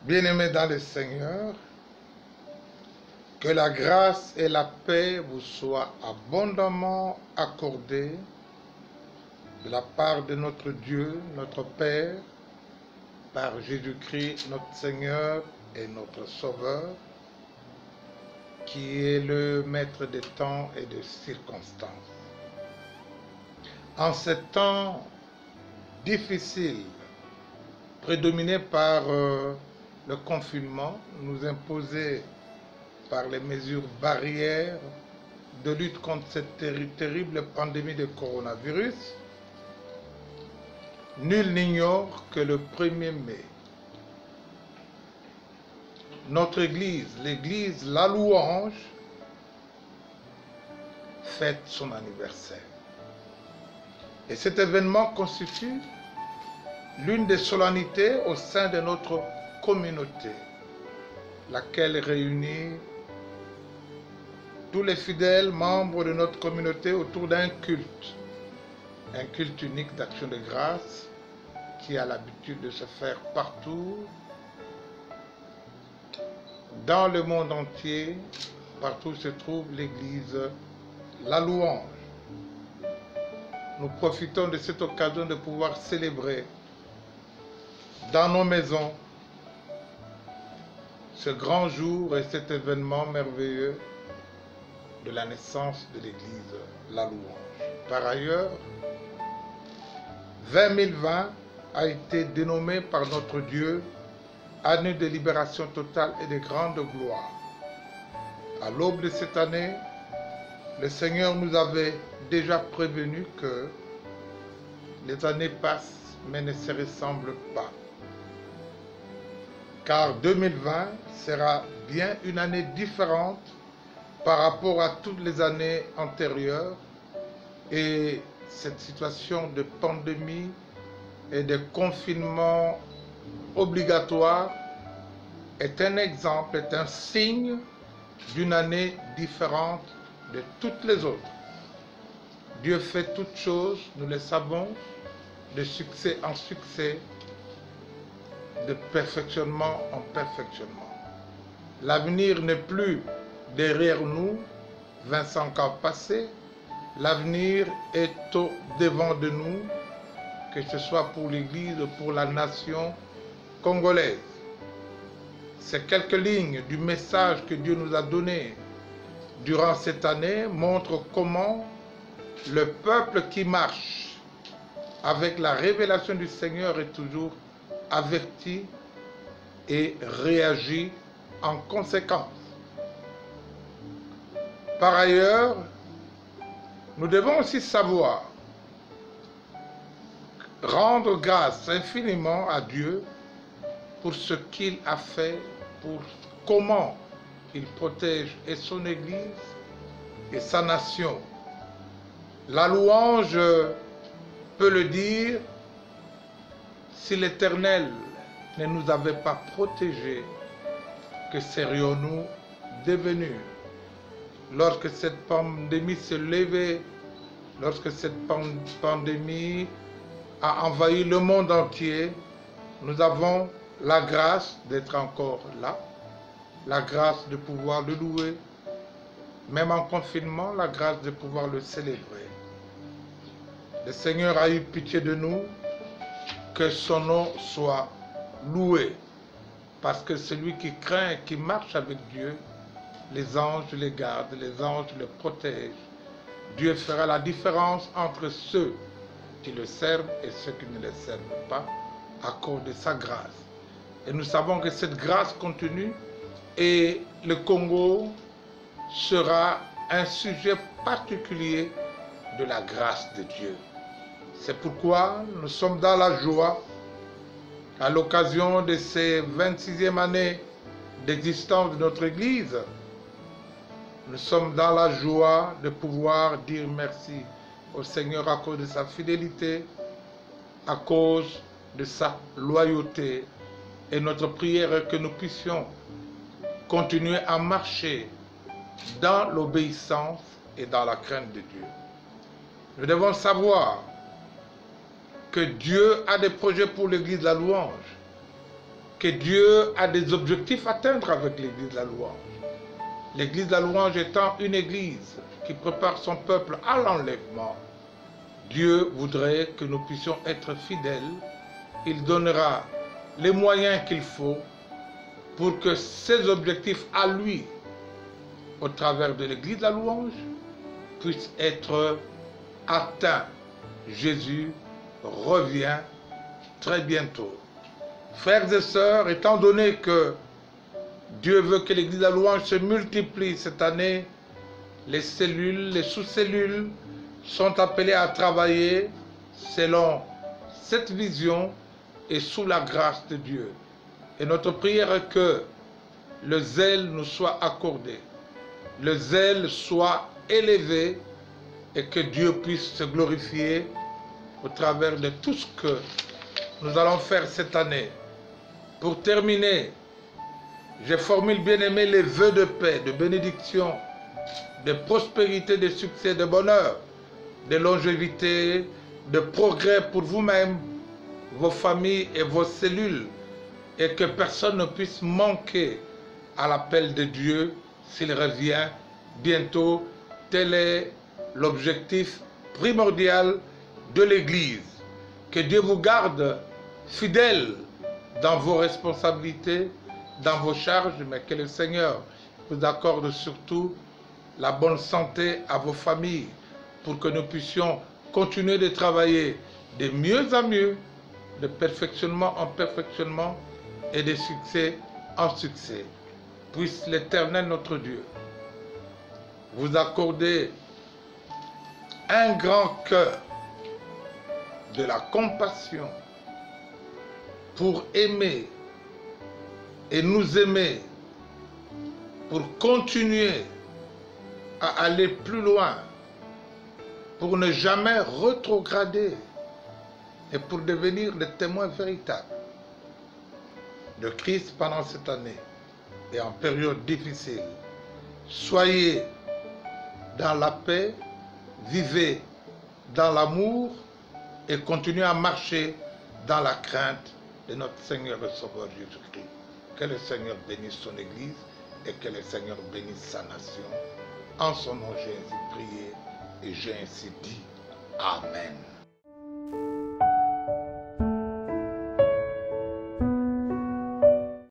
Bien-aimés dans le Seigneur, que la grâce et la paix vous soient abondamment accordées de la part de notre Dieu, notre Père, par Jésus-Christ, notre Seigneur et notre Sauveur, qui est le maître des temps et des circonstances. En ces temps difficiles, prédominés par le confinement, nous imposé par les mesures barrières de lutte contre cette terrible pandémie de coronavirus, nul n'ignore que le 1er mai, notre Église, l'Église La Louange, fête son anniversaire. Et cet événement constitue l'une des solennités au sein de notre communauté, laquelle réunit tous les fidèles membres de notre communauté autour d'un culte unique d'action de grâce qui a l'habitude de se faire partout, dans le monde entier, partout où se trouve l'Église La Louange. Nous profitons de cette occasion de pouvoir célébrer dans nos maisons ce grand jour et cet événement merveilleux de la naissance de l'Église La Louange. Par ailleurs, 2020 a été dénommé par notre Dieu année de libération totale et de grande gloire. À l'aube de cette année, le Seigneur nous avait déjà prévenu que les années passent mais ne se ressemblent pas. Car 2020 sera bien une année différente par rapport à toutes les années antérieures, et cette situation de pandémie et de confinement obligatoire est un exemple, est un signe d'une année différente de toutes les autres. Dieu fait toutes choses, nous le savons, de succès en succès, de perfectionnement en perfectionnement. L'avenir n'est plus derrière nous, 25 ans passés, l'avenir est au devant de nous, que ce soit pour l'Église ou pour la nation congolaise. Ces quelques lignes du message que Dieu nous a donné durant cette année montrent comment le peuple qui marche avec la révélation du Seigneur est toujours averti et réagit en conséquence. Par ailleurs, nous devons aussi savoir rendre grâce infiniment à Dieu pour ce qu'il a fait, pour comment il protège et son Église et sa nation. La louange peut le dire, si l'Éternel ne nous avait pas protégés, que serions-nous devenus? Lorsque cette pandémie se levait, lorsque cette pandémie a envahi le monde entier, nous avons la grâce d'être encore là, la grâce de pouvoir le louer, même en confinement, la grâce de pouvoir le célébrer. Le Seigneur a eu pitié de nous, que son nom soit loué, parce que celui qui craint et qui marche avec Dieu, les anges les gardent, les anges le protègent. Dieu fera la différence entre ceux qui le servent et ceux qui ne le servent pas, à cause de sa grâce. Et nous savons que cette grâce continue, et le Congo sera un sujet particulier de la grâce de Dieu. C'est pourquoi nous sommes dans la joie, à l'occasion de ces 26e années d'existence de notre Église. Nous sommes dans la joie de pouvoir dire merci au Seigneur à cause de sa fidélité, à cause de sa loyauté. Et notre prière est que nous puissions continuer à marcher dans l'obéissance et dans la crainte de Dieu. Nous devons savoir que Dieu a des projets pour l'Église de la Louange. que Dieu a des objectifs à atteindre avec l'église de la louange. L'église de la louange étant une église qui prépare son peuple à l'enlèvement, Dieu voudrait que nous puissions être fidèles. Il donnera les moyens qu'il faut pour que ces objectifs à lui, au travers de l'église de la louange, puissent être atteints. Jésus revient très bientôt. Frères et sœurs, étant donné que Dieu veut que l'église de la louange se multiplie cette année, les cellules, les sous-cellules sont appelées à travailler selon cette vision et sous la grâce de Dieu. Et notre prière est que le zèle nous soit accordé, le zèle soit élevé et que Dieu puisse se glorifier au travers de tout ce que nous allons faire cette année. Pour terminer, je formule, bien-aimés, les vœux de paix, de bénédiction, de prospérité, de succès, de bonheur, de longévité, de progrès pour vous-même, vos familles et vos cellules, et que personne ne puisse manquer à l'appel de Dieu s'il revient bientôt. Tel est l'objectif primordial de l'Église. Que Dieu vous garde fidèles dans vos responsabilités, dans vos charges, mais que le Seigneur vous accorde surtout la bonne santé à vos familles pour que nous puissions continuer de travailler de mieux en mieux, de perfectionnement en perfectionnement et de succès en succès. Puisse l'Éternel notre Dieu vous accorder un grand cœur de la compassion pour aimer et nous aimer, pour continuer à aller plus loin, pour ne jamais rétrograder et pour devenir des témoins véritables de Christ pendant cette année et en période difficile. Soyez dans la paix, vivez dans l'amour et continuez à marcher dans la crainte de notre Seigneur et Sauveur Jésus-Christ. Que le Seigneur bénisse son Église et que le Seigneur bénisse sa nation. En son nom, j'ai ainsi prié et j'ai ainsi dit Amen.